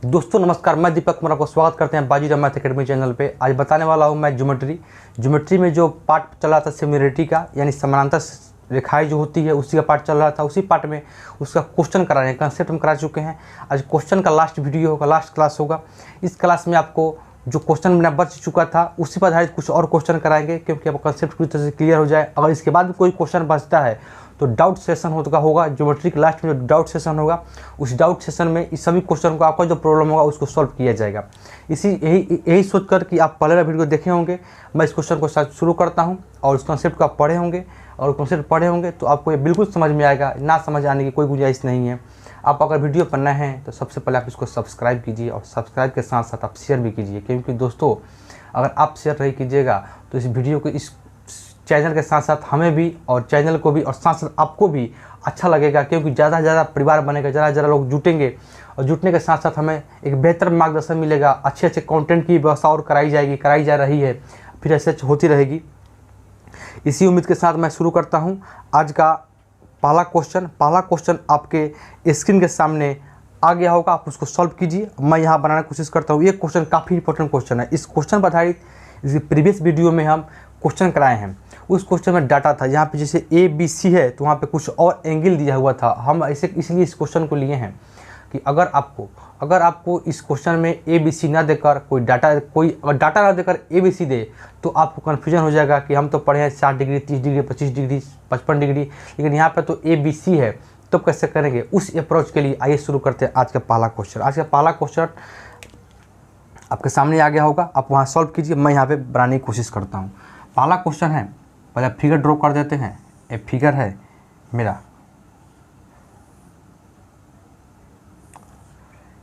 दोस्तों नमस्कार, मैं दीपक कुमार, आपको स्वागत करते हैं बाजीराव मैथ एकेडमी चैनल पे। आज बताने वाला हूं मैं ज्योमेट्री में जो पार्ट चला था सिमिलरिटी का, यानी समानांतर रेखाएं जो होती है उसी का पार्ट चल रहा था। उसी पार्ट में उसका क्वेश्चन करा रहे हैं, कंसेप्ट हम करा चुके हैं। आज क्वेश्चन का लास्ट वीडियो होगा, लास्ट क्लास होगा। इस क्लास में आपको जो क्वेश्चन मेरा बच चुका था उसी पर आधारित कुछ और क्वेश्चन कराएंगे, क्योंकि आपका कंसेप्ट पूरी तरह से क्लियर हो जाए। अगर इसके बाद भी कोई क्वेश्चन बचता है तो डाउट सेशन होगा ज्योमेट्री के लास्ट में जो डाउट सेशन होगा, उस डाउट सेशन में इस सभी क्वेश्चन को आपका जो प्रॉब्लम होगा उसको सॉल्व किया जाएगा। यही सोचकर कि आप पहले वीडियो देखे होंगे, मैं इस क्वेश्चन को शुरू करता हूं और उस कंसेप्ट को आप पढ़े होंगे, और कंसेप्ट पढ़े होंगे तो आपको ये बिल्कुल समझ में आएगा। ना समझ आने की कोई गुंजाइश नहीं है। आप अगर वीडियो पर नए हैं तो सबसे पहले आप इसको सब्सक्राइब कीजिए, और सब्सक्राइब के साथ साथ आप शेयर भी कीजिए, क्योंकि दोस्तों अगर आप शेयर नहीं कीजिएगा तो इस वीडियो को, इस चैनल के साथ साथ हमें भी और चैनल को भी और साथ साथ आपको भी अच्छा लगेगा, क्योंकि ज़्यादा से ज़्यादा परिवार बनेगा, ज़्यादा लोग जुटेंगे, और जुटने के साथ साथ हमें एक बेहतर मार्गदर्शन मिलेगा। अच्छे कंटेंट की व्यवस्था और कराई जा रही है, फिर ऐसे होती रहेगी। इसी उम्मीद के साथ मैं शुरू करता हूं आज का पहला क्वेश्चन आपके स्क्रीन के सामने आ गया होगा, आप उसको सॉल्व कीजिए। मैं यहाँ बनाने की कोशिश करता हूँ। ये क्वेश्चन काफ़ी इंपॉर्टेंट क्वेश्चन है। इस क्वेश्चन पर आधारित इसके प्रीवियस वीडियो में हम क्वेश्चन कराए हैं। उस क्वेश्चन में डाटा था, यहाँ पे जैसे ABC है तो वहाँ पे कुछ और एंगल दिया हुआ था। हम ऐसे इसलिए इस क्वेश्चन को लिए हैं कि अगर आपको इस क्वेश्चन में ABC ना देकर कोई डाटा ना देकर ABC दे तो आपको कन्फ्यूजन हो जाएगा कि हम तो पढ़े हैं 60 डिग्री, 30 डिग्री, 25 डिग्री, 55 डिग्री, लेकिन यहाँ पे तो ABC है, तो कैसे करेंगे। उस अप्रोच के लिए आइए शुरू करते हैं आज का पहला क्वेश्चन। आज का पहला क्वेश्चन आपके सामने आ गया होगा, आप वहाँ सॉल्व कीजिए। मैं यहाँ पे बनाने की कोशिश करता हूँ। पहला क्वेश्चन है, पहले फिगर ड्रॉ कर देते हैं। ये फिगर है मेरा,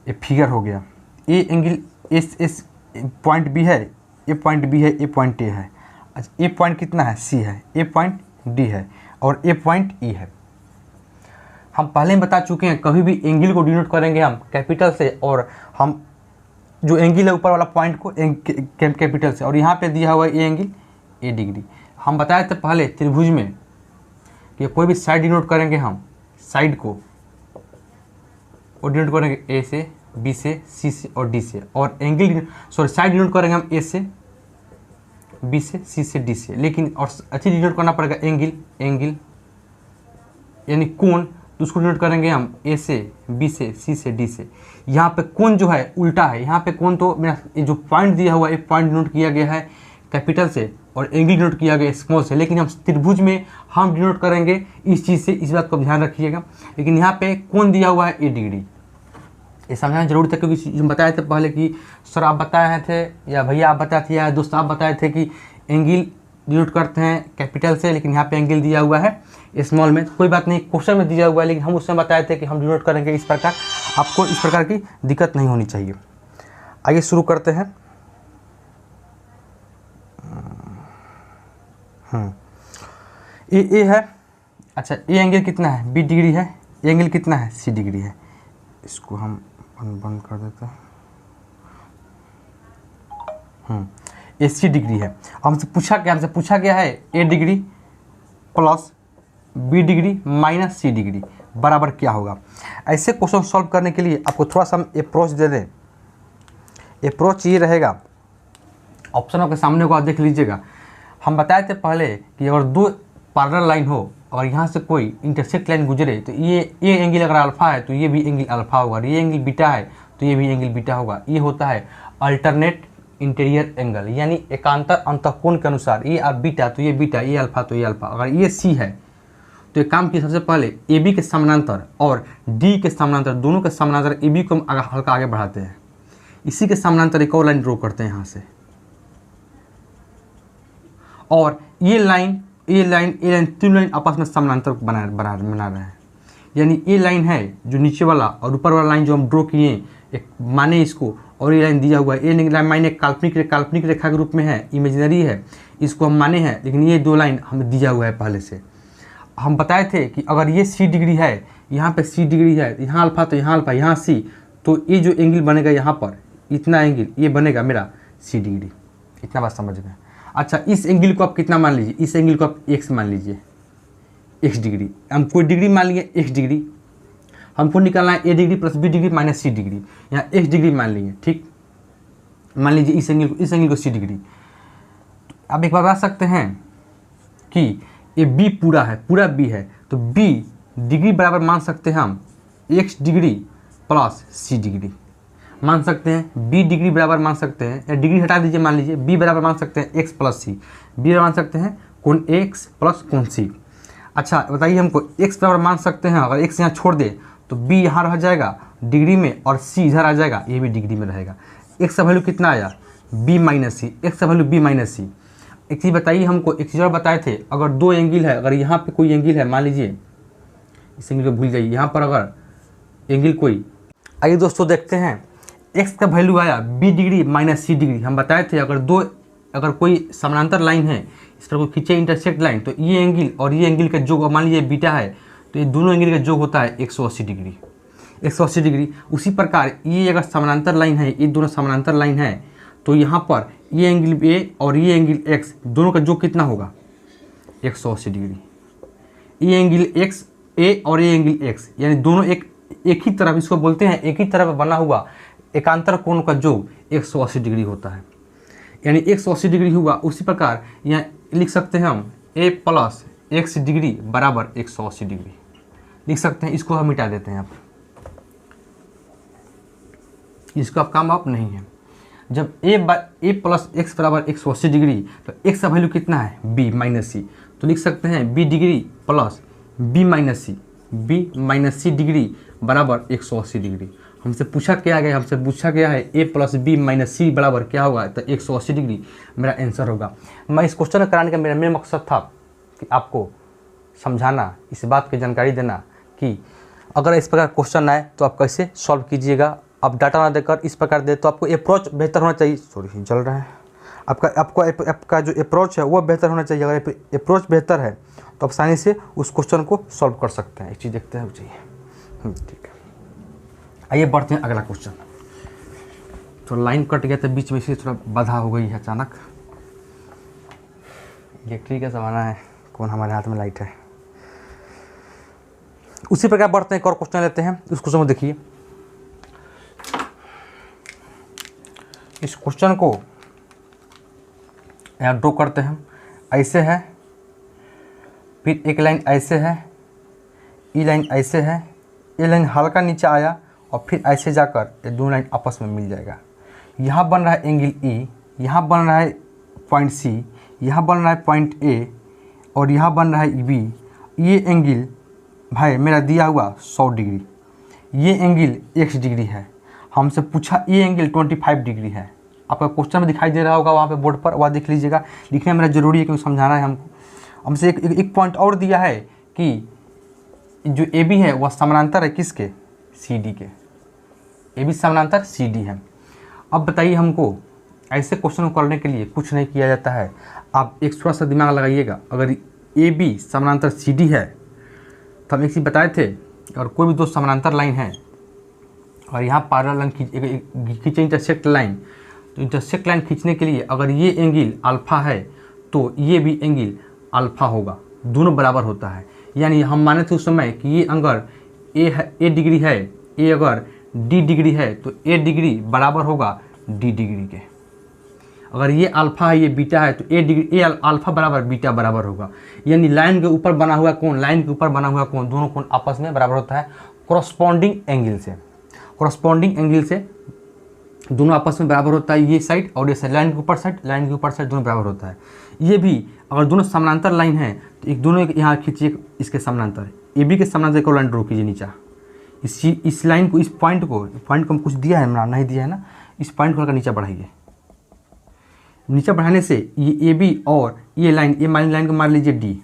ये फिगर हो गया। A angle is point B है, ए पॉइंट बी है, ए पॉइंट ए है। अच्छा, ए पॉइंट कितना है, सी है, ए पॉइंट डी है, और ए पॉइंट ई है। हम पहले ही बता चुके हैं, कभी भी एंगल को डिनोट करेंगे हम कैपिटल से, और हम जो एंगल है ऊपर वाला पॉइंट को कैपिटल से, और यहाँ पे दिया हुआ है ए एंगल ए डिग्री। हम बताए थे पहले त्रिभुज में कि कोई भी साइड डिनोट करेंगे हम, साइड को और डिनोट करेंगे ए से, बी से, सी से और डी से, और एंगल साइड डिनोट करेंगे हम ए से, बी से, सी से, डी से। लेकिन और अच्छी डिनोट करना पड़ेगा एंगल यानी कोण, तो उसको डिनोट करेंगे हम ए से, बी से, सी से, डी से। यहाँ पे कोण जो है उल्टा है, यहाँ पे कोण तो मेरा ये जो पॉइंट दिया हुआ है, ये पॉइंट डिनोट किया गया है कैपिटल से और एंगल डिनोट किया गया स्मॉल से, लेकिन हम त्रिभुज में हम डिनोट करेंगे इस चीज़ से, इस बात को ध्यान रखिएगा। लेकिन यहाँ पे कोण दिया हुआ है ए डिग्री, ये समझाना जरूरी था, क्योंकि हम बताए थे पहले कि सर आप बताए थे, या भैया आप बताए थे, या दोस्त आप बताए थे कि एंगल डिनोट करते हैं कैपिटल से, लेकिन यहाँ पे एंगल दिया हुआ है स्मॉल में। कोई बात नहीं, क्वेश्चन में दिया हुआ है, लेकिन हम उसमें बताए थे कि हम डिनोट करेंगे इस प्रकार। आपको इस प्रकार की दिक्कत नहीं होनी चाहिए। आइए शुरू करते हैं। ए है, अच्छा ए एंगल कितना है, बी डिग्री है, ए एंगल कितना है, सी डिग्री है। इसको हम बंद कर देते हैं। ए सी डिग्री है। हमसे पूछा गया है A degree plus B degree minus C degree बराबर क्या होगा। ऐसे क्वेश्चन सॉल्व करने के लिए आपको थोड़ा सा हम अप्रोच दे दें। अप्रोच ये रहेगा, ऑप्शन आपके सामने को आप देख लीजिएगा। हम बताए थे पहले कि अगर दो पैरेलल लाइन हो और यहाँ से कोई इंटरसेक्ट लाइन गुजरे तो ये एंगल अगर अल्फा है तो ये भी एंगल अल्फा होगा, और ये एंगल बीटा है तो ये भी एंगल बीटा होगा। ये होता है अल्टरनेट इंटीरियर एंगल, यानी एकांतर अंतःकोण के अनुसार। ये अब बीटा तो ये बीटा, ये अल्फा तो ये अल्फा। अगर ये सी है तो एक काम किया, सबसे पहले ए बी के समानांतर और डी के समानांतर, दोनों के समानांतर ए बी को हम हल्का आगे बढ़ाते हैं। इसी के समानांतर एक और लाइन ड्रॉ करते हैं यहाँ से, और ये लाइन तीन लाइन आपस में समानांतर बना रहे हैं। यानी ये लाइन है जो नीचे वाला, और ऊपर वाला लाइन जो हम ड्रॉ किए एक माने इसको, और ये लाइन दिया हुआ है। ये लाइन माने काल्पनिक रेखा के रूप में है, इमेजिनरी है, इसको हम माने हैं, लेकिन ये दो लाइन हमें दिया हुआ है पहले से। हम बताए थे कि अगर ये सी डिग्री है, यहाँ पे सी डिग्री है, यहाँ अल्फा तो यहाँ अल्फा, यहाँ सी, तो ये जो एंगल बनेगा यहाँ पर, इतना एंगल ये बनेगा मेरा सी डिग्री। इतना बात समझ में। अच्छा, इस एंगल को आप कितना मान लीजिए, इस एंगल को आप x मान लीजिए, x डिग्री। हम कोई डिग्री मान लिए x डिग्री। हमको निकालना है A degree plus B degree minus C degree. यहाँ एक्स डिग्री मान लीजिए, ठीक, मान लीजिए इस एंगल को सी डिग्री। अब एक बार बता सकते हैं कि ये बी पूरा है, पूरा बी है, तो बी डिग्री बराबर मान सकते हैं हम एक्स डिग्री प्लस सी डिग्री मान सकते हैं। बी डिग्री बराबर मान सकते हैं, या डिग्री हटा दीजिए, मान लीजिए बी बराबर मान सकते हैं एक्स प्लस सी, बी बराबर मान सकते हैं कोण एक्स प्लस कोण सी। अच्छा बताइए हमको एक्स बराबर मान सकते हैं, अगर एक्स यहाँ छोड़ दे तो बी यहाँ रह जाएगा डिग्री में और सी इधर आ जाएगा, ये भी डिग्री में रहेगा। एक्स का वैल्यू कितना आया बी माइनस सी, एक्स का वैल्यू बी माइनस सी। एक चीज़ बताइए हमको, एक चीज़ और बताए थे, अगर दो एंगल है, अगर यहाँ पे कोई एंगल है, मान लीजिए इस एंगल को भूल जाइए, यहाँ पर अगर एंगल कोई, आइए दोस्तों देखते हैं एक्स का वैल्यू आया B degree minus C degree. हम बताए थे अगर कोई समानांतर लाइन है, इस पर कोई खींचे इंटरसेक्ट लाइन, तो ये एंगल और ये एंगल का योग मान लीजिए बीटा है, तो ये दोनों एंगल का योग होता है 180 डिग्री, 180 डिग्री। उसी प्रकार ये अगर समानांतर लाइन है, ये दोनों समानांतर लाइन है, तो यहाँ पर ये एंगल ए और ये एंगल एक्स दोनों का योग कितना होगा 180 डिग्री। ये एंगल एक्स ए और ये एंगल एक्स, यानी दोनों एक ही तरफ, इसको बोलते हैं एक ही तरफ बना हुआ एकांतर कोण का योग 180 डिग्री होता है, यानी 180 डिग्री हुआ। उसी प्रकार यहाँ लिख सकते हैं हम ए प्लस एक्स डिग्री बराबर 180 डिग्री लिख सकते हैं। इसको हम मिटा देते हैं, आप इसको आप काम आप नहीं है। जब ए प्लस एक्स बराबर 180 डिग्री, तो एक्स का वैल्यू कितना है बी माइनस सी, तो लिख सकते हैं B degree plus B minus C degree बराबर 180 डिग्री। हमसे पूछा गया है A plus B minus C बराबर क्या होगा, तो 180 डिग्री मेरा आंसर होगा। मैं इस क्वेश्चन कराने का मेरा मकसद था कि आपको समझाना, इस बात की जानकारी देना कि अगर इस प्रकार क्वेश्चन आए तो आप कैसे सॉल्व कीजिएगा। आप डाटा ना देकर इस प्रकार दे तो आपको अप्रोच बेहतर होना चाहिए। सॉरी चल रहा है, आपका जो अप्रोच है वो बेहतर होना चाहिए। अगर अप्रोच बेहतर है तो आसानी से उस क्वेश्चन को सॉल्व कर सकते हैं। एक चीज़ देखते हैं चाहिए, ठीक है। आइए बढ़ते हैं अगला क्वेश्चन। तो लाइन कट गया था बीच में, इसलिए थोड़ा बाधा हो गई है अचानक। इलेक्ट्रिक का ज़माना है, कौन हमारे हाथ में लाइट है। उसी प्रकार बढ़ते हैं, एक और क्वेश्चन लेते हैं। उस क्वेश्चन को देखिए, इस क्वेश्चन को यहाँ ड्रॉ करते हैं। ऐसे है, फिर एक लाइन ऐसे है, ये लाइन ऐसे है, ये लाइन हल्का नीचे आया और फिर ऐसे जाकर ये दोनों लाइन आपस में मिल जाएगा। यहाँ बन रहा है एंगल ई, यहाँ बन रहा है पॉइंट सी, यहाँ बन रहा है पॉइंट ए और यहाँ बन रहा है बी। ये एंगल भाई मेरा दिया हुआ 100 डिग्री, ये एंगल x डिग्री है। हमसे पूछा ये एंगल 25 डिग्री है। आपका क्वेश्चन में दिखाई दे रहा होगा वहाँ पे बोर्ड पर, वहाँ देख लीजिएगा। लिखना मेरा ज़रूरी है क्योंकि समझाना है हमको। हमसे एक पॉइंट और दिया है कि जो ए बी है वह समानांतर है किसके, सी डी के। ए बी समानांतर सी डी है। अब बताइए हमको, ऐसे क्वेश्चन को करने के लिए कुछ नहीं किया जाता है। आप एक थोड़ा सा दिमाग लगाइएगा। अगर ए बी समानांतर सी डी है तो हम एक चीज़ बताए थे, अगर कोई भी दो समानांतर लाइन है और यहाँ पैरेलल लाइन खींचे इंटरसेक्ट लाइन, तो इंटरसेक्ट लाइन खींचने के लिए अगर ये एंगल अल्फ़ा है तो ये भी एंगल अल्फ़ा होगा, दोनों बराबर होता है। यानी हम माने थे उस समय कि ये अगर ए डिग्री है, ए अगर डी डिग्री है तो ए डिग्री बराबर होगा डी डिग्री के। अगर ये अल्फ़ा है, ये बीटा है, तो ए अल्फ़ा बराबर बीटा बराबर होगा। यानी लाइन के ऊपर बना हुआ कोण, लाइन के ऊपर बना हुआ कोण, दोनों कोण आपस में बराबर होता है कॉरस्पॉन्डिंग एंगल से। कॉरस्पॉन्डिंग एंगल से दोनों आपस में बराबर होता है, ये साइड और ये साइड, लाइन के ऊपर साइड दोनों बराबर होता है। ये भी अगर दोनों समानांतर लाइन है तो एक दोनों यहाँ खींचिए इसके समानांतर, ए बी के समानांतर को लाइन ड्रॉ कीजिए नीचा। इस लाइन को, इस पॉइंट को हम कुछ दिया है ना, नहीं दिया है ना, इस पॉइंट को नीचा बढ़ाइए। नीचे बढ़ाने से ये ए बी और ये लाइन को मान लीजिए डी,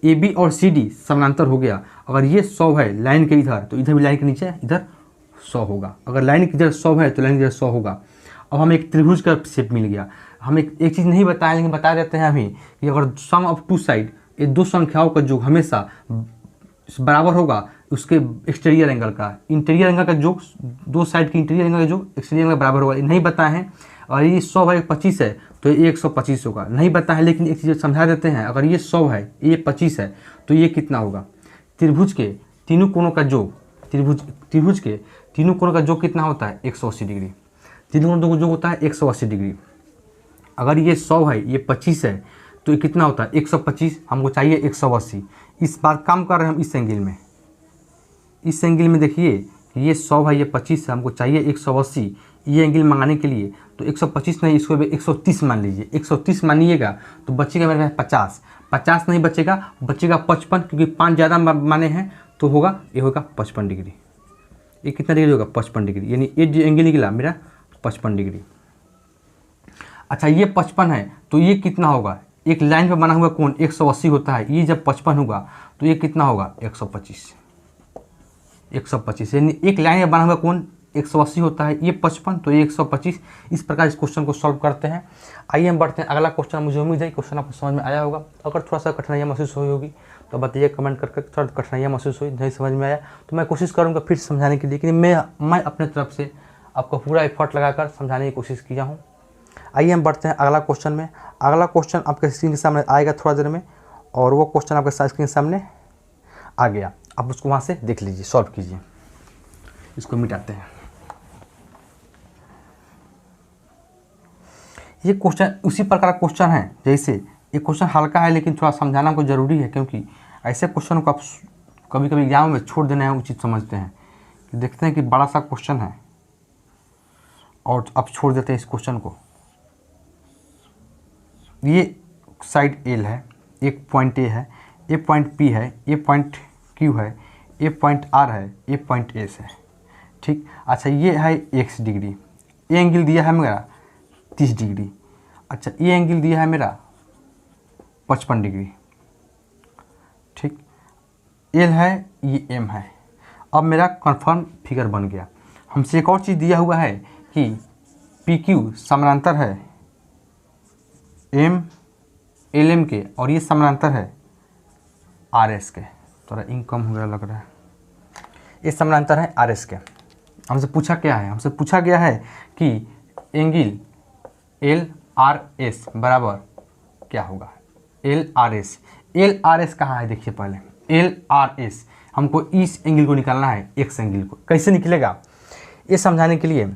ए बी और सी डी समानांतर हो गया। अगर ये 100 है लाइन के इधर, तो इधर भी लाइन के नीचे इधर 100 होगा। अगर लाइन के इधर 100 है तो लाइन के इधर 100 होगा। अब हमें एक त्रिभुज का शेप मिल गया। हम एक चीज़ नहीं बताया लेकिन बता देते हैं अभी कि अगर सम ऑफ टू साइड, ये दो संख्याओं का योग हमेशा बराबर होगा उसके एक्सटीरियर एंगल का। इंटीरियर एंगल का योग, दो साइड के इंटीरियर एंगल का योग एक्सटीरियर एंगल बराबर होगा। नहीं बताए हैं। और ये 100 है 25 है तो ये 125 होगा, नहीं बताया है लेकिन एक चीज़ समझा देते हैं। अगर ये 100 है, ये 25 है, तो ये कितना होगा। त्रिभुज के तीनों कोणों का योग त्रिभुज के तीनों कोण का जो कितना होता है 180 डिग्री, तीनों कोण का जो होता है 180 डिग्री। अगर ये 100 है, ये 25 है, तो ये कितना होता है 125, हमको चाहिए 180। इस बार काम कर रहे हैं हम इस एंगल में, इस एंगल में देखिए ये 100 है, ये 25 है, हमको चाहिए 180। ये एंगल मंगाने के लिए तो 125 नहीं, इसको 130 मान लीजिए। 130 मानिएगा तो बचेगा मेरे पास 50 नहीं बचेगा, बचेगा 55, क्योंकि 5 ज़्यादा माने हैं तो होगा, ये होगा 55 डिग्री। ये कितना डिग्री होगा 55 डिग्री, यानी ये जो एंगल निकला मेरा 55 डिग्री। अच्छा ये 55 है तो ये कितना होगा, एक लाइन पर बना हुआ कोण 180 होता है, ये जब 55 होगा तो ये कितना होगा 125, 125, यानी एक लाइन में बना हुआ कोण 180 होता है, ये 55 तो ये 125। इस प्रकार इस क्वेश्चन को सॉल्व करते हैं। आइए हम बढ़ते हैं अगला क्वेश्चन। मुझे उम्मीद है क्वेश्चन आपको समझ में आया होगा। अगर थोड़ा सा कठिनाइयाँ महसूस हुई होगी तो बताइए कमेंट करके, थोड़ा कठिनाइयाँ महसूस हुई, नहीं समझ में आया तो मैं कोशिश करूँगा फिर समझाने के लिए, लेकिन मैं अपने तरफ से आपको पूरा एफर्ट लगाकर समझाने की कोशिश किया हूँ। आइए हम बढ़ते हैं अगला क्वेश्चन में। अगला क्वेश्चन आपके स्क्रीन के सामने आएगा थोड़ा देर में, और वो क्वेश्चन आपके स्क्रीन के सामने आ गया, आप उसको वहाँ से देख लीजिए, सॉल्व कीजिए। इसको मिटाते हैं। ये क्वेश्चन उसी प्रकार का क्वेश्चन है, जैसे ये क्वेश्चन हल्का है लेकिन थोड़ा समझाना हमको ज़रूरी है, क्योंकि ऐसे क्वेश्चन को आप कभी कभी एग्जाम में छोड़ देना है उचित समझते हैं। कि देखते हैं कि बड़ा सा क्वेश्चन है और आप छोड़ देते हैं इस क्वेश्चन को। ये साइड एल है, एक पॉइंट ए है, ए पॉइंट पी है, ए पॉइंट क्यू है, ए पॉइंट आर है, ए पॉइंट एस है। ठीक, अच्छा ये है x डिग्री, ये एंगल दिया है मेरा 30 डिग्री। अच्छा ये एंगल दिया है मेरा 55 डिग्री। ठीक, एल है, ये एम है। अब मेरा कन्फर्म फिगर बन गया। हमसे एक और चीज़ दिया हुआ है कि पी क्यू समानांतर है एम एल एम के, और ये समानांतर है आर एस के। थोड़ा इंक कम हो गया लग रहा है। ये समानांतर है आर एस के। हमसे पूछा क्या है, हमसे पूछा गया है कि एंगल एल आर एस बराबर क्या होगा, L R S. L R S कहाँ है देखिए पहले, एल आर एस हमको इस एंगल को निकालना है, एक्स एंगल को। कैसे निकलेगा ये समझाने के लिए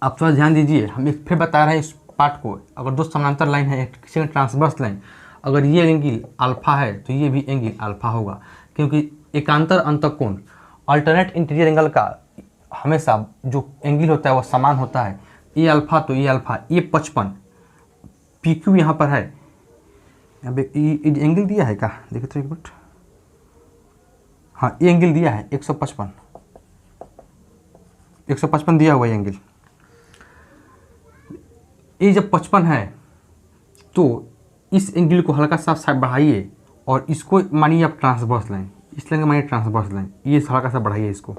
आप थोड़ा ध्यान दीजिए। हम एक फिर बता रहे हैं इस पार्ट को। अगर दो समानांतर लाइन है, किसी का ट्रांसवर्स लाइन, अगर ये एंगल अल्फा है तो ये भी एंगल अल्फा होगा, क्योंकि एकांतर अंतःकोण अल्टरनेट इंटीरियर एंगल का हमेशा जो एंगल होता है वो समान होता है। ये अल्फा तो ये अल्फा, ये 55, पी क्यू यहाँ पर है। अब ये एंगल दिया है क्या, देखिए तो एक मिनट। हाँ ये एंगल दिया है 155, 155 दिया हुआ एंगल। ये जब 55 है तो इस एंगल को हल्का सा साइड बढ़ाइए, और इसको मानिए आप ट्रांसवर्स लाइन, इस लाइन का मानिए ट्रांसवर्स लाइन, ये हल्का सा बढ़ाइए इसको,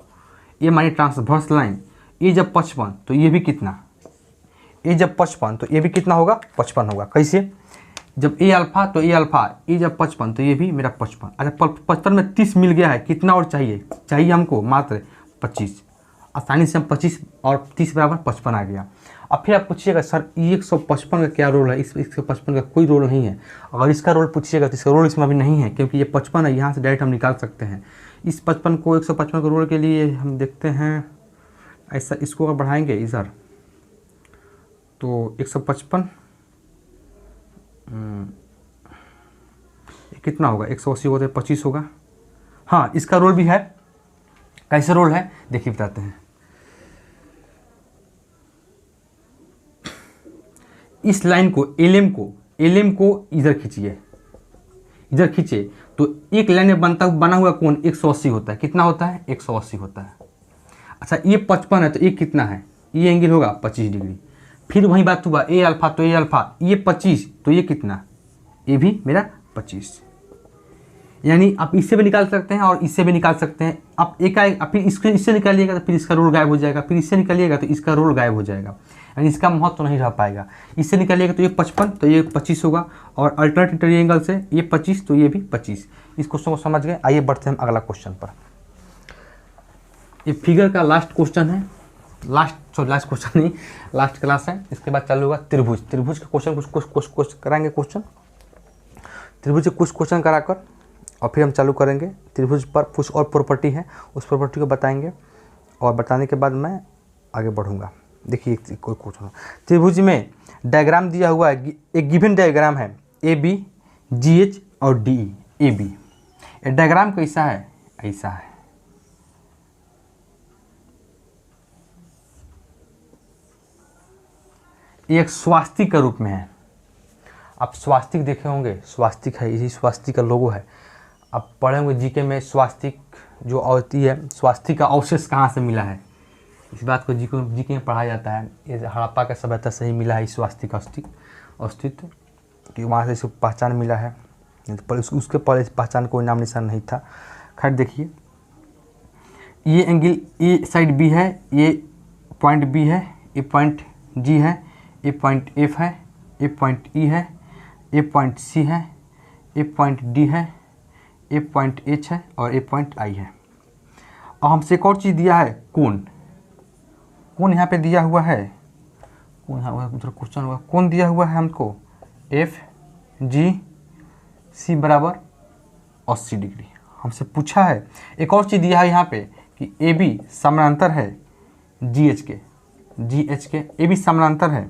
ये मानिए ट्रांसवर्स लाइन। ये जब 55 तो ये भी कितना, ये जब 55 तो ये भी कितना होगा 55 होगा। कैसे, जब ए अल्फा तो ए अल्फा, ये जब 55 तो ये भी मेरा 55। अच्छा 55 में 30 मिल गया है, कितना और चाहिए हमको मात्र 25। आसानी से हम 25 और 30 बराबर 55 आ गया। अब फिर आप पूछिएगा सर ये 155 का क्या रोल है, इस 155 का कोई रोल नहीं है। अगर इसका रोल पूछिएगा तो इसका रोल इसमें अभी नहीं है, क्योंकि ये 55 है, यहाँ से डायरेक्ट हम निकाल सकते हैं। इस 55 को 155 के रोल के लिए हम देखते हैं, ऐसा इसको अगर बढ़ाएंगे इधर तो 155 कितना होगा, 180 होता है 25 होगा। हाँ इसका रोल भी है। कैसे रोल है देखिए बताते हैं। इस लाइन को एलएम को इधर खींचिए, इधर खींचे तो एक लाइन में बना हुआ कोण 180 होता है। कितना होता है 180 होता है। अच्छा ये 55 है तो ये कितना है, ये एंगल होगा 25 डिग्री। फिर वही बात हुआ ए अल्फा तो ए अल्फा, ये 25 तो ये कितना, ये भी मेरा 25। यानी आप इससे भी निकाल सकते हैं और इससे भी निकाल सकते हैं। आप फिर इससे निकालिएगा तो फिर इसका रोल गायब हो जाएगा, फिर इससे निकालिएगा तो इसका रोल गायब हो जाएगा, यानी इसका महत्व तो नहीं रह पाएगा। इससे निकालिएगा तो ये 55 तो ये 25 होगा, और अल्टरनेट इंटीरियर एंगल से ये 25 तो ये भी 25। इस क्वेश्चन को समझ गए। आइए बढ़ते हैं हम अगला क्वेश्चन पर। ये फिगर का लास्ट क्वेश्चन है, लास्ट क्वेश्चन नहीं, लास्ट क्लास है। इसके बाद चालू होगा त्रिभुज का क्वेश्चन, कुछ कराएंगे क्वेश्चन त्रिभुज के कुछ क्वेश्चन कराकर, और फिर हम चालू करेंगे त्रिभुज पर कुछ और प्रॉपर्टी है, उस प्रॉपर्टी को बताएंगे और बताने के बाद मैं आगे बढ़ूँगा। देखिए कोई क्वेश्चन त्रिभुज में डायग्राम दिया हुआ है, एक गिवन डायग्राम है ए बी जी एच और डी ए बी। ये डायग्राम कैसा है, ऐसा है। ये एक स्वास्तिक के रूप में है। आप स्वास्तिक देखे होंगे, स्वास्तिक है, इसी स्वास्तिक का लोगो है। आप पढ़े होंगे जीके में, स्वास्तिक जो होती है, स्वास्तिक का अवशेष कहाँ से मिला है, इस बात को जीके में पढ़ाया जाता है। ये हड़प्पा का सभ्यता से ही मिला है स्वास्तिक अस्तित्व, कि वहाँ से इसको पहचान मिला है, पर उसके पहले इस पहचान कोई नाम निशान नहीं था। खैर देखिए, ये एंगल ए साइड बी है, ये पॉइंट बी है, ये पॉइंट जी है, ये पॉइंट एफ है, ये पॉइंट ई है, ये पॉइंट सी है, ये पॉइंट डी है, ये पॉइंट एच है और ये पॉइंट आई है। और हमसे एक और चीज़ दिया है, कोण यहाँ पे दिया हुआ है, कोण यहाँ उधर क्वेश्चन हुआ, कोण दिया हुआ है हमको एफ जी सी बराबर 80 डिग्री हमसे पूछा है। एक और चीज़ दिया है यहाँ पे कि ए बी समानांतर है जी एच के, ए बी समानांतर है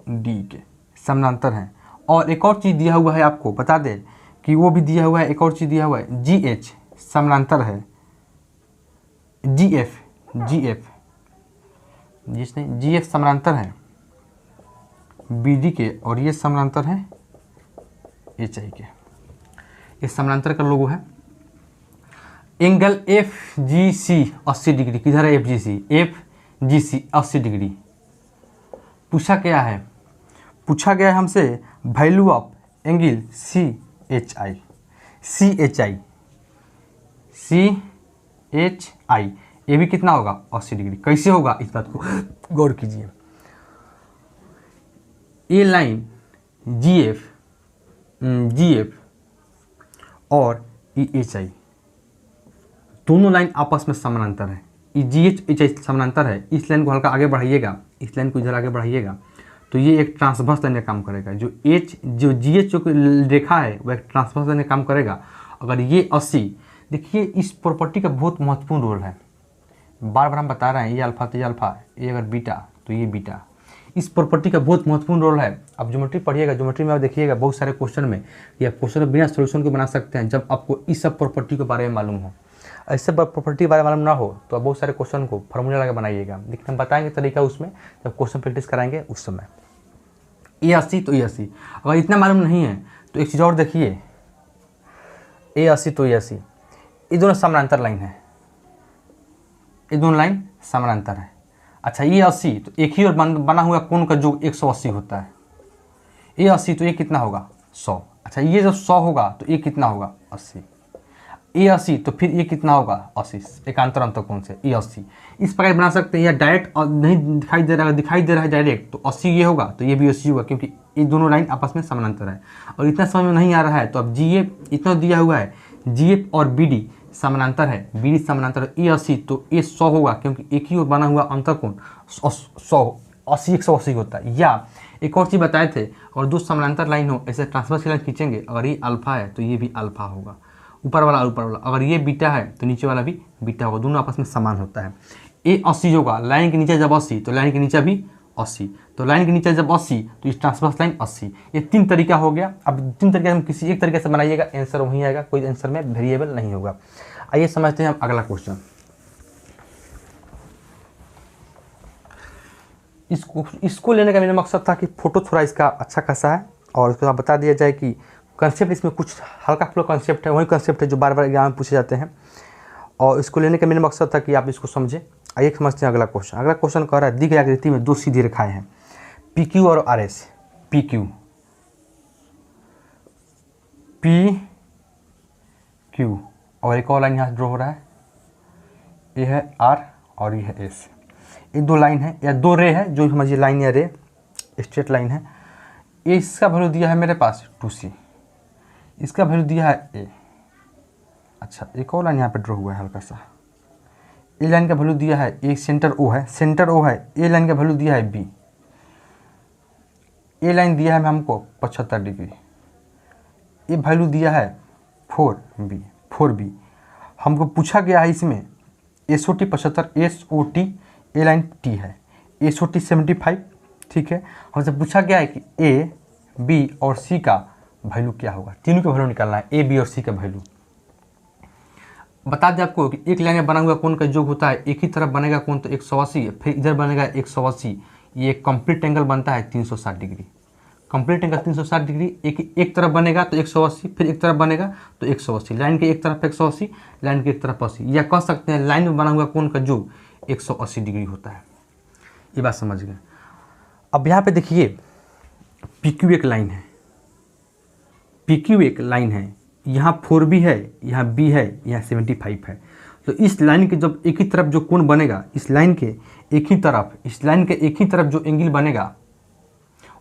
डी के, समानांतर है। और एक और चीज़ दिया हुआ है, आपको बता दें कि वो भी दिया हुआ है, एक और चीज़ दिया हुआ है जी एच समानांतर है जी एफ जिसने जी एफ समानांतर है बी डी के, और ये समानांतर है एच आई के। इस समानांतर का लोगो है। एंगल एफ जी सी 80 डिग्री, किधर है एफ जी सी 80 डिग्री। पूछा क्या है, पूछा गया है हमसे value of angle C H I, ये भी कितना होगा 80 डिग्री। कैसे होगा इस बात को गौर कीजिए। ये लाइन जी एफ और ई एच आई दोनों लाइन आपस में समानांतर है। ये जी एच आई समानांतर है। इस लाइन को हल्का आगे बढ़ाइएगा, इस लाइन को इधर आगे बढ़ाइएगा तो ये एक ट्रांसवर्स लाइन का काम करेगा। जो जी एच जो रेखा है वह एक ट्रांसवर्स लाइन का काम करेगा। अगर ये 80, देखिए इस प्रॉपर्टी का बहुत महत्वपूर्ण रोल है। बार बार हम बता रहे हैं, ये अल्फा तो ये अल्फा, ये अगर बीटा तो ये बीटा। इस प्रॉपर्टी का बहुत महत्वपूर्ण रोल है। आप ज्योमेट्री पढ़िएगा, ज्योमेट्री में आप देखिएगा बहुत सारे क्वेश्चन में या क्वेश्चन बिना सोल्यूशन को बना सकते हैं जब आपको इस सब प्रॉपर्टी के बारे में मालूम हो। ऐसे प्रॉपर्टी के बारे में मालूम ना हो तो आप बहुत सारे क्वेश्चन को फार्मूला लगा बनाइएगा, लेकिन हम बताएंगे तरीका उसमें जब क्वेश्चन प्रैक्टिस कराएंगे उस समय। ए 80 तो ए 80, अगर इतना मालूम नहीं है तो एक चीज़ और देखिए, ए 80 तो ए 80, ये दोनों समानांतर लाइन है, ये दोनों लाइन समानांतर है। अच्छा ये 80 तो एक ही और बना हुआ कोण का जो 180 होता है। ये 80 तो ये कितना होगा 100। अच्छा ये जब 100 होगा तो ये कितना होगा 80। ये 80 तो फिर ये कितना होगा 80, एकांतर अंतःकोण से ये 80। इस प्रकार बना सकते हैं, या डायरेक्ट नहीं दिखाई दे रहा है डायरेक्ट तो 80 ये होगा तो ये भी 80 होगा, क्योंकि ये दोनों लाइन आपस में समानांतर है। और इतना समझ में नहीं आ रहा है तो अब जी एफ इतना दिया हुआ है, जी एफ और बी डी समानांतर है, बी डी समानांतर है, ये 80 तो ये 100 होगा, क्योंकि एक ही बना हुआ अंतःकोण 180 होता है। या एक और चीज़ बताए थे, और दो समानांतर लाइन हो ऐसे ट्रांसवर्स लाइन खींचेंगे, अगर ये अल्फा है तो ये भी अल्फा होगा, ऊपर वाला और ऊपर वाला। अगर ये बीटा है तो नीचे वाला भी बीटा होगा, दोनों आपस में समान होता है। ये 80 होगा, लाइन के नीचे जब 80 तो लाइन के नीचे भी 80, तो लाइन के नीचे जब 80 तो इस ट्रांसवर्स लाइन 80। ये 3 तरीका हो गया। अब 3 तरीके हम किसी एक तरीके से बनाइएगा, आंसर वहीं आएगा, कोई आंसर में वेरिएबल नहीं होगा। आइए समझते हैं हम अगला क्वेश्चन। इसको लेने का मेरा मकसद था कि फोटो थोड़ा इसका अच्छा खासा है और उसको आप बता दिया जाए कि कंसेप्ट इसमें कुछ हल्का फुल्का कंसेप्ट है, वही कंसेप्ट है जो बार बार एग्जाम में पूछे जाते हैं, और इसको लेने का मेरा मकसद था कि आप इसको समझें। आइए समझते हैं अगला क्वेश्चन। अगला क्वेश्चन कह रहा है दी गई आकृति में 2 सीधी रेखाएं हैं पी क्यू और आर एस। पी क्यू और एक और लाइन यहाँ से ड्रॉ हो रहा है, ये है आर और ये है एस। ये 2 लाइन है या 2 रे है, जो समझिए लाइन या रे स्ट्रेट लाइन है। ये इसका वैल्यू दिया है मेरे पास 2c, इसका वैल्यू दिया है a। अच्छा एक और लाइन यहाँ पे ड्रॉ हुआ है हल्का सा, ए लाइन का वैल्यू दिया है, एक सेंटर o है, सेंटर o है। ए लाइन का वैल्यू दिया है b, ए लाइन दिया है हमको 75 डिग्री, ये वैल्यू दिया है 4B हमको पूछा गया है इसमें SOT 75 SOT ए लाइन T है, SOT 75, ठीक है। हमसे पूछा गया है कि A, B और C का वैल्यू क्या होगा, तीनों का वैल्यू निकालना है, A, B और C का वैल्यू। बता दें आपको कि एक लाइन में बना हुआ कोण का योग होता है, एक ही तरफ बनेगा कोण तो 180, फिर इधर बनेगा 180, ये कंप्लीट एंगल बनता है 360 डिग्री। कंप्लीट एंगल 360 डिग्री एक तरफ बनेगा तो 180, फिर एक तरफ बनेगा तो 180। लाइन के एक तरफ 180, लाइन के एक तरफ 80, या कह सकते हैं लाइन में बना हुआ कोण का योग 180 डिग्री होता है। ये बात समझ गए। अब यहाँ पे देखिए PQ एक लाइन है, PQ एक लाइन है, यहाँ 4B है, यहाँ B है, यहाँ 75 है। तो इस लाइन के जब एक ही तरफ जो कोण बनेगा, इस लाइन के एक ही तरफ जो एंगल बनेगा,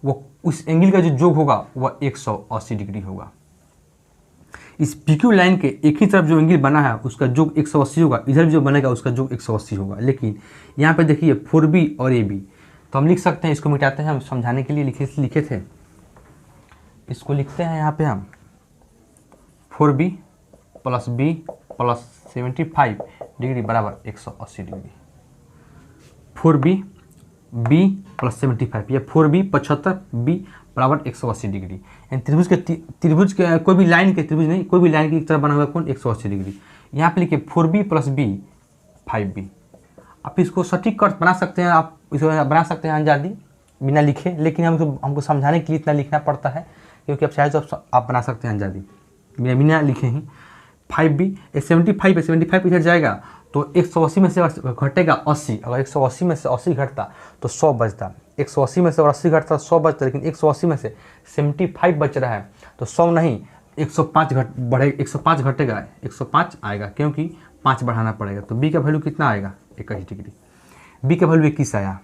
वो उस एंगल का जो योग होगा वह 180 डिग्री होगा। इस PQ लाइन के एक ही तरफ जो एंगल बना है उसका योग 180 होगा, इधर भी जो बनेगा उसका योग 180 होगा। लेकिन यहाँ पे देखिए 4B और AB, तो हम लिख सकते हैं, इसको मिटाते हैं, हम समझाने के लिए लिखे थे, इसको लिखते हैं यहाँ पे हम 4B plus B plus 75 degree बराबर 180 डिग्री। 4B B प्लस 75 या 4B 75 B बराबर 180 डिग्री। यानी त्रिभुज के कोई भी लाइन की एक तरफ बना हुआ कोण 180 डिग्री। यहाँ पे लिखिए 4B प्लस B 5B। आप इसको सटीक कर्व बना सकते हैं, आप इसको बना सकते हैं अंजादी बिना लिखे, लेकिन हमको समझाने के लिए इतना लिखना पड़ता है, क्योंकि आप चाहे तो आप बना सकते हैं अंजादी बिना लिखे ही। 5B 75 इधर जाएगा तो 180 में से घटेगा 80, अगर 180 में से 80 घटता तो 100 बचता, 180 में से 80 घटता 100 बचता, लेकिन 180 में से 75 बच रहा है तो 100 नहीं 105 घटेगा, 105 आएगा, क्योंकि 5 बढ़ाना पड़ेगा। तो B का वैल्यू कितना आएगा, 21 डिग्री। B का वैल्यू 21 आया।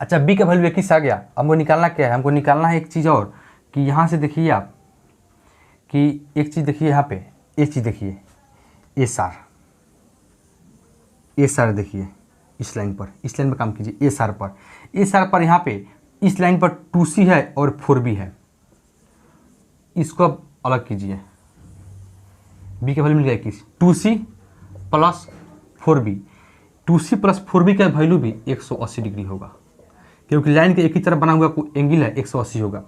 अच्छा, B का वैल्यू 21 आ गया। हमको निकालना क्या है, हमको निकालना है एक चीज़ और, कि यहाँ से देखिए आप कि एक चीज़ देखिए, यहाँ पे एक चीज़ देखिए, एसआर देखिए, इस लाइन पर काम कीजिए, एसआर पर यहाँ पे इस लाइन पर 2C है और 4B है, इसको अब अलग कीजिए। B का वैल्यू मिल गया 21, 2C plus 4B, 2C plus 4B का वैल्यू भी 180 डिग्री होगा, क्योंकि लाइन के एक ही तरफ बना हुआ एंगल है 180 होगा।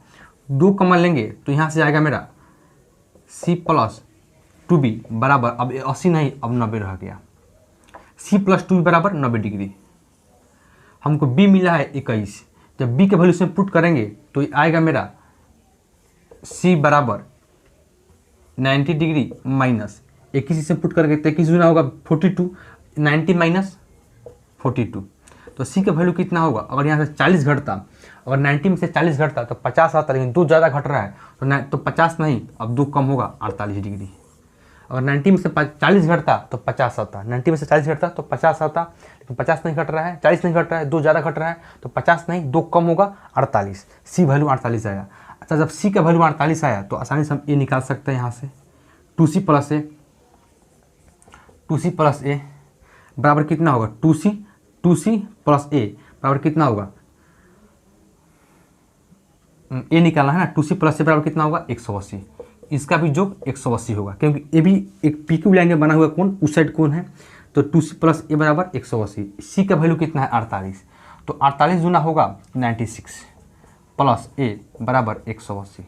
2 कॉमन लेंगे तो यहाँ से आएगा मेरा C प्लस 2B बराबर, अब 80 नहीं अब 90 रह गया, C प्लस 2B बराबर 90 डिग्री। हमको B मिला है 21, जब B के वैल्यू से पुट करेंगे तो आएगा मेरा C बराबर 90 डिग्री माइनस 21 से पुट करके 21 गुना होगा 42, 90 माइनस 42, तो C का वैल्यू कितना होगा। अगर यहाँ से 40 घटता, अगर 90 में से 40 घटता तो 50 आता, लेकिन 2 ज़्यादा घट रहा है तो 50 नहीं, अब 2 कम होगा 48 डिग्री। अगर 90 में से 40 घटता तो 50 आता, 90 में से 40 घटता तो 50 आता, लेकिन 50 नहीं घट रहा है, 40 नहीं घट रहा है, 2 ज़्यादा घट रहा है, तो 50 नहीं 2 कम होगा 48। C वैल्यू 48 आया। अच्छा, जब C का वैल्यू 48 आया तो आसानी से हम A निकाल सकते हैं। यहाँ से 2C प्लस A बराबर कितना होगा, 2C प्लस A बराबर कितना होगा, A निकालना है ना, 2C प्लस A बराबर कितना होगा 180, इसका भी योग 180 होगा, क्योंकि ये भी एक PQ लाइन में बना हुआ कोण उस साइड कोण है, तो 2C प्लस A बराबर 180। C का वैल्यू कितना है 48, तो 48 गुना होगा 96 प्लस A बराबर 180।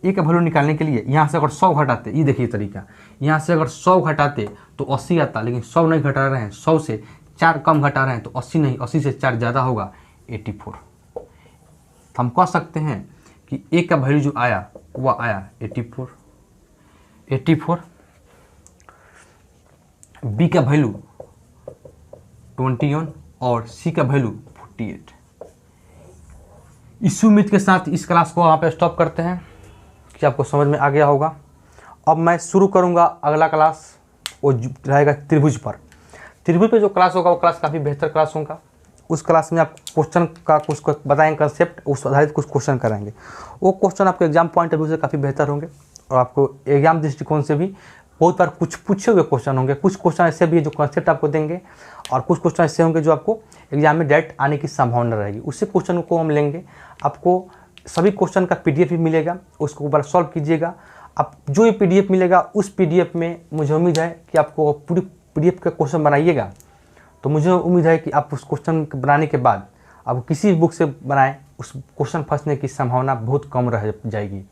A का वैल्यू निकालने के लिए यहाँ से अगर 100 घटाते, ये देखिए तरीका, यहाँ से अगर 100 घटाते तो 80 आता, लेकिन 100 नहीं घटा रहे हैं, 100 से 4 कम घटा रहे हैं, तो 80 नहीं, 80 से 4 ज़्यादा होगा 84। तो हम कह सकते हैं कि A का वैल्यू जो आया वह आया 84। B का वैल्यू 21 और C का वैल्यू 48। इस उम्मीद के साथ इस क्लास को वहाँ पे स्टॉप करते हैं कि आपको समझ में आ गया होगा। अब मैं शुरू करूँगा अगला क्लास, वो रहेगा त्रिभुज पर। त्रिभुज पे जो क्लास होगा वो क्लास काफ़ी बेहतर क्लास होगा। उस क्लास में आप क्वेश्चन का कुछ बताएंगे कंसेप्ट, उस आधारित कुछ क्वेश्चन कराएंगे। वो क्वेश्चन आपके एग्जाम पॉइंट ऑफ व्यू से काफ़ी बेहतर होंगे और आपको एग्जाम दृष्टिकोण से भी बहुत बार कुछ पूछे हुए क्वेश्चन होंगे। कुछ क्वेश्चन ऐसे भी जो कंसेप्ट आपको देंगे और कुछ क्वेश्चन ऐसे होंगे जो आपको एग्जाम में डायरेक्ट आने की संभावना रहेगी। उसी क्वेश्चन को हम लेंगे, आपको सभी क्वेश्चन का PDF भी मिलेगा, उसको एक बार सॉल्व कीजिएगा। आप जो ये PDF मिलेगा उस PDF में मुझे उम्मीद है कि आपको पूरी PDF का क्वेश्चन बनाइएगा, तो मुझे उम्मीद है कि आप उस क्वेश्चन बनाने के बाद आप किसी बुक से बनाएं, उस क्वेश्चन फंसने की संभावना बहुत कम रह जाएगी।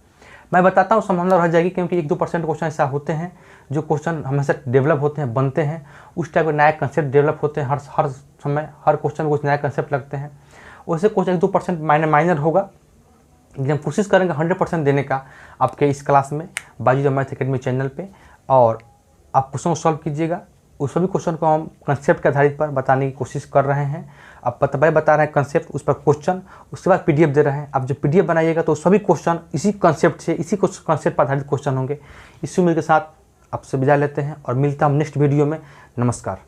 मैं बताता हूँ संभावना रह जाएगी, क्योंकि 1-2% क्वेश्चन ऐसा होते हैं जो क्वेश्चन हमेशा डेवलप होते हैं, बनते हैं, उस टाइप के नए कंसेप्ट डेवलप होते हैं। हर समय हर क्वेश्चन कुछ नया कंसेप्ट लगते हैं। वैसे क्वेश्चन 1-2% माइनर होगा, लेकिन हम कोशिश करेंगे 100% देने का आपके इस क्लास में बाजू मैथ एकेडमी चैनल पे। और आप क्वेश्चन को सॉल्व कीजिएगा। उस सभी क्वेश्चन को हम कंसेप्ट के आधारित पर बताने की कोशिश कर रहे हैं। आप बता रहे हैं कंसेप्ट, उस पर क्वेश्चन, उसके बाद PDF दे रहे हैं। आप जब PDF बनाइएगा तो सभी क्वेश्चन इसी कंसेप्ट से, इसी कंसेप्ट पर आधारित क्वेश्चन होंगे। इसी उम्मीद के साथ आपसे विदा लेते हैं और मिलता हूँ नेक्स्ट वीडियो में। नमस्कार।